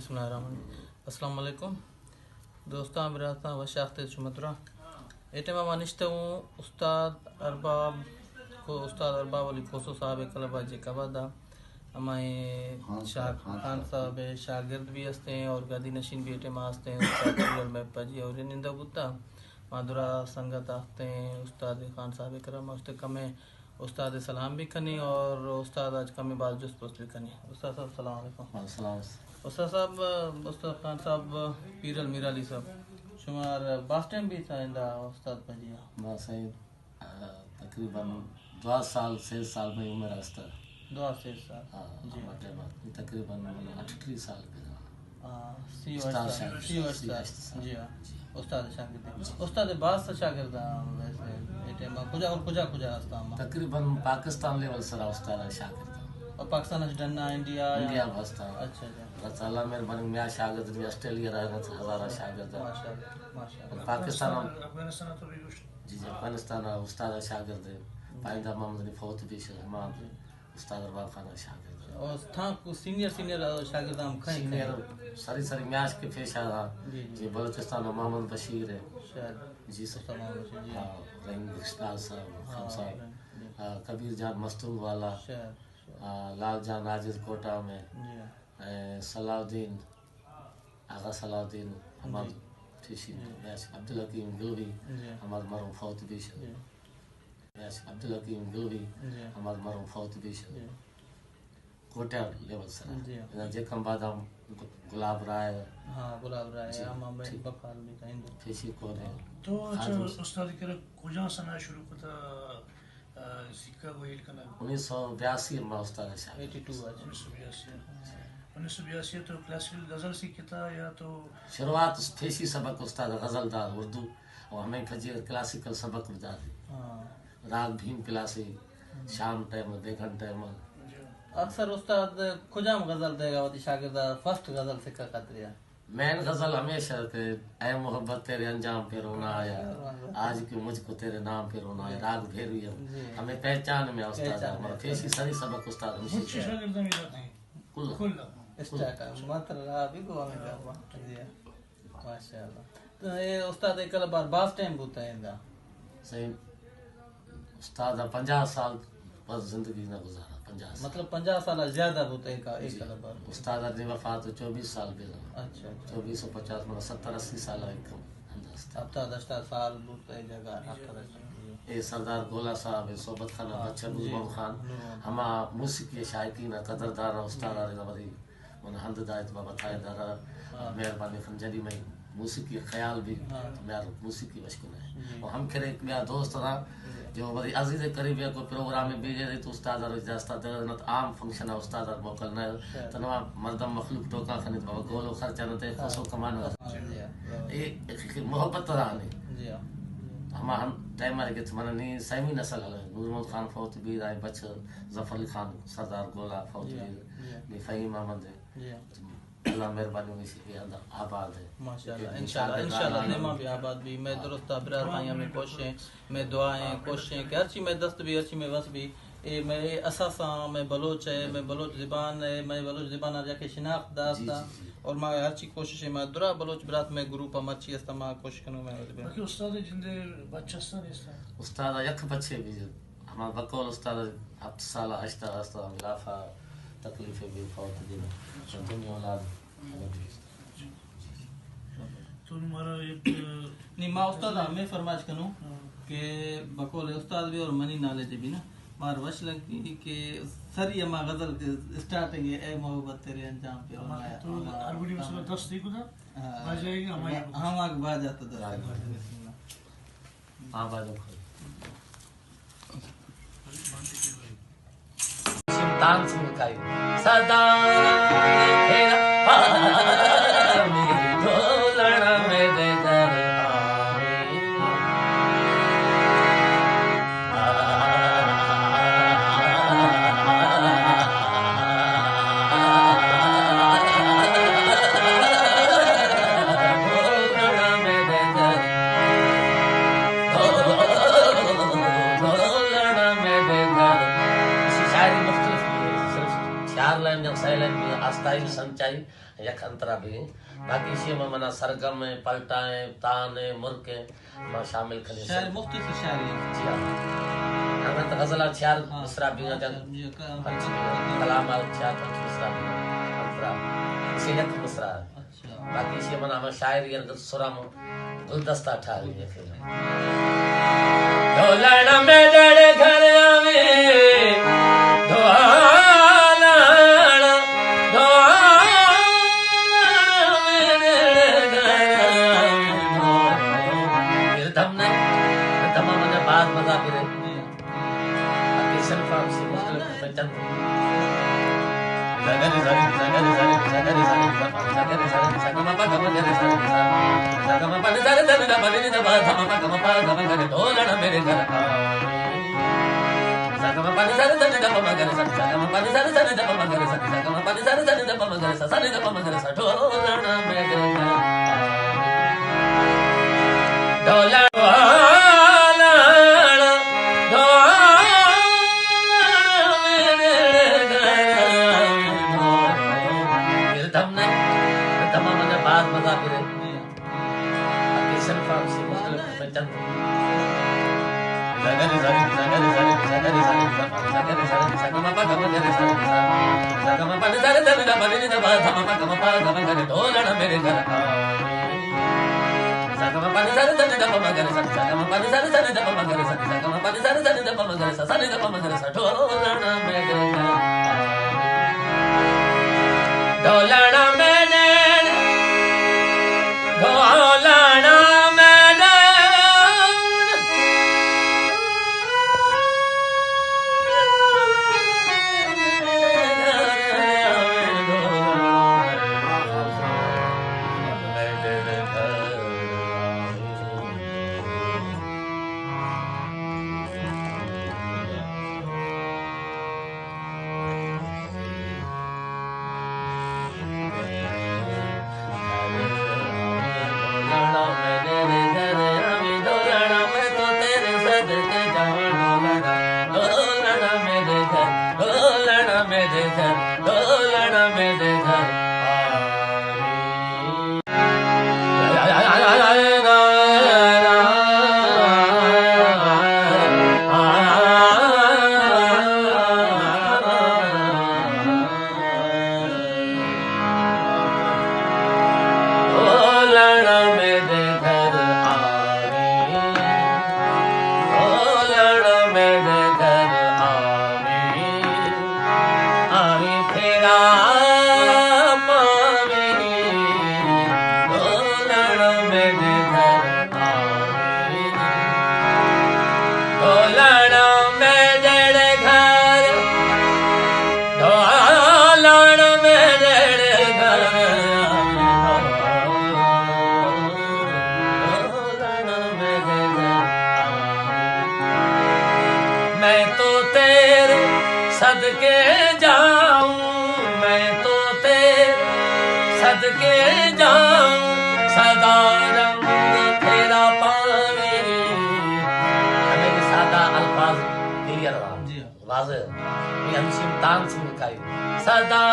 अस्सलाम वालेकुम दोस्तों, बिराता व शाख्त शुमतरा एटमा मानिश्ता हूँ उस्ताद अरबाब अली कोसो साहब कलबा जे कबादा हमारे खान साहब शागिर्द भी हंसते हैं और गदी नशीन भी एटमा हंसते हैं। उस्ताद में पजी और निंदा बुता माधुरा संगत आते हैं। उस्ताद खान साहब करम उस्ते कमे उस्ताद सलाम भी कनी और उस्ताद आज कमे बाज जुस पोस्ट भी कनी। उस्ताद साहब सलाम अलैकुम। उस्ताद साहब उस्ताद खान साहब पीरल मीराली साहब शुमार बास टाइम भी था इंदा उस्ताद पजी बस तकरीबन 2 साल 6 साल में उम्र हस्ता 2 से साल जी तकरीबन 38 साल के सी जी हाँ उस्ताद शागिर्द उस्ताद बास शागिर्द वैसे एटे मा कुजा हस्ता तकरीबन पाकिस्तान लेवल सरा उस्ताद शागिर्द और पाकिस्तान डन्ना इंडिया बसता अच्छा अच्छा अल्लाह मेहरबानी मैं शागिर्द भी ऑस्ट्रेलिया रहा हज़ारा शागिर्द माशाल्लाह पाकिस्तान जी जी अफगानिस्तान उस्ताद शागिर्द पाइंदा मोहम्मद फौत भी हमाम उस्ताद अरबाब खान शागिर्द और था सीनियर शागिर्द हम खै सीनियर सारी मैच के पेशा जी बलूचिस्तान में मोहम्मद बशीर है शायद जी सर हाँ रहीम साहब कबीर जान मस्तूर वाला लाल जान आजिज कोटा में सलाउद्दीन आगा सलाउद्दीन हमारे फीसी मैच अब्दुल हकीम गिलवी हमारे मरूम फौत भी मैच अब्दुल हकीम गिलवी हमारे मरूम फौत भी कोटा लेवल सर जे कम बाद हम गुलाब राय हम बफाल भी कहीं फीसी को है तो उस्ताद के कुजा सना शुरू करता शिकागो हिल का 1982 में उस्ताद शागिर्द 1982 तो क्लासिकल गजल सीखा था या तो शुरुआत फेसी सबक उस्ताद गजल दा उर्दू और हमें फजीर क्लासिकल सबक बजा दी राग भीम क्लासिक शाम टाइम बेगन टाइम अक्सर उस्ताद खुजाम गजल देगा वती शागिर्द फर्स्ट गजल सिक्का खतरिया मैन गजल हमेशा के ऐ मोहब्बत तेरे अंजाम पे रोना आया आज क्यों मुझको तेरे नाम पे रोना आया राग भेरी हमें पहचान में उस्ताद हमारा फेसी सारी सबक उस्ताद हमें शागिर्द मिला कुल स्टाका मतलब अभी को हमें जी माशाल्लाह। तो ये उस्ताद एक बार बास टाइम होता है इंदा सही उस्ताद 50 साल बस जिंदगी ना गुजारा 50 मतलब 50 साल ज्यादा होता है का एक बार उस्ताद ने वफात 24 साल पे अच्छा 2450 मतलब 70-80 साल अब तो 10 साल होता है जगह ए सरदार गोला साहब है सोबत खान बच्चा मुजमम खान हमा मौसीकी शायकीन कदरदार उस्ताद ने मन हंद दायत बाबा थाए दारा मेहरबानी खंजरी में मौसीकी ख्याल भी मेरा मौसीकी मशगूल है और हम खेरे एक मेरा दोस्त था जो बड़ी अजीज करीब को प्रोग्राम में भेजे रहे तो उस्ताद और इजाजत नत आम फंक्शन है उस्ताद और मोकल न तनवा मर्दम मखलूक टोका खनित बाबा गोलो खर्चा न ते खसो कमान ये मोहब्बत रहा नहीं हम टाइम मारे के मन नहीं सही नस्ल है नूर मोहम्मद खान फौत भी राय बच जफर अली खान सरदार गोला फौत भी फहीम अहमद अल्लाह मेहरबानी में से अंदर आबाद है माशाल्लाह इंशाल्लाह नेमा भी आबाद भी मैं दुरुस्त अबरार भाइयों में कोशिशें मैं दुआएं कोशिशें कि हर चीज में दस्त भी हर चीज में वस भी ए मैं असासा मैं बलोच है मैं बलोच ज़बान है मैं बलोच ज़बान आ जाके शिनाख्त दास्ता और मैं हर चीज कोशिश में दुरा बलोच बरात में ग्रुप मच्छी इस्तेमाल कोशिश करूं मैं बाकी उस्ताद जिंदे बच्चा नहीं उस्ताद यक बच्चे भी हमारा बकौल उस्ताद 7 साल हस्ता हस्ता मिलाफा तकलीफ भी फौत दिन दुनिया औलाद तो हमारा एक नहीं मां उस्ताद हमें फरमाइश करूं कि बकौल उस्ताद भी और मनी नाले भी ना मार वश लगी कि सरी मा गजल के स्टार्टिंग है ए मोहब्बत तेरे अंजाम पे आया तो अरबी में सुना 10 देखो ना आ जाएगा हम आगे बाज जाता 10 हां बाजो तान सिंह का सदा शायरी मुख्तलिफ चार लाइन जब सह लाइन सचाई संचाई यख अंतरा भी बाकी इसी में मना सरगम है पलटाएं तान है मुर्के मां शामिल करे शायर मुख्तसर शायरी जी हां अगर तो गजल चार मिसरा भी जन कलाम चार मिसरा भी अंतरा इसी यख मिसरा अच्छा बाकी इसी मना में शायरी अगर सुरा में गुलदस्ता ठारी है ढोलण में डड़ घर आवे ढोलण ढोलण ने तमाम ने बात मजा भी रे अकेशन फार्म से मुस्लिम पहचान जगन जगन जगन जगन जगन जगन जगन जगन पा गम करे जगन पा जगन जगन पा नि बा धम पा गम करे ढोलण मेरे घर जगन पा जगन जगन पा करे जगन पा जगन जगन पा करे जगन पा जगन जगन पा करे सने पा करे ढोलण मेरे घर ढोलण मजा भी रे अकेशन फार्म से मुस्लिम पहचान जगन जगन जगन जगन जगन जगन जगन पा गम करे जगन पा जगन जगन पा नि बा धम पा गम करे ढोलण मेरे घर जगन पा जगन जगन पा करे जगन पा जगन जगन पा करे जगन पा जगन जगन पा करे सने पा करे ढोलण मेरे घर ढोलण मेरे ढोलण मेरे मैं तो तेरे सदके जाऊं मैं तो तेरे सदके जाऊं सदा रंग तेरा पावे हमें सादा अल्फाज क्लियर वाजे ये हम सिमतान से निकाई सदा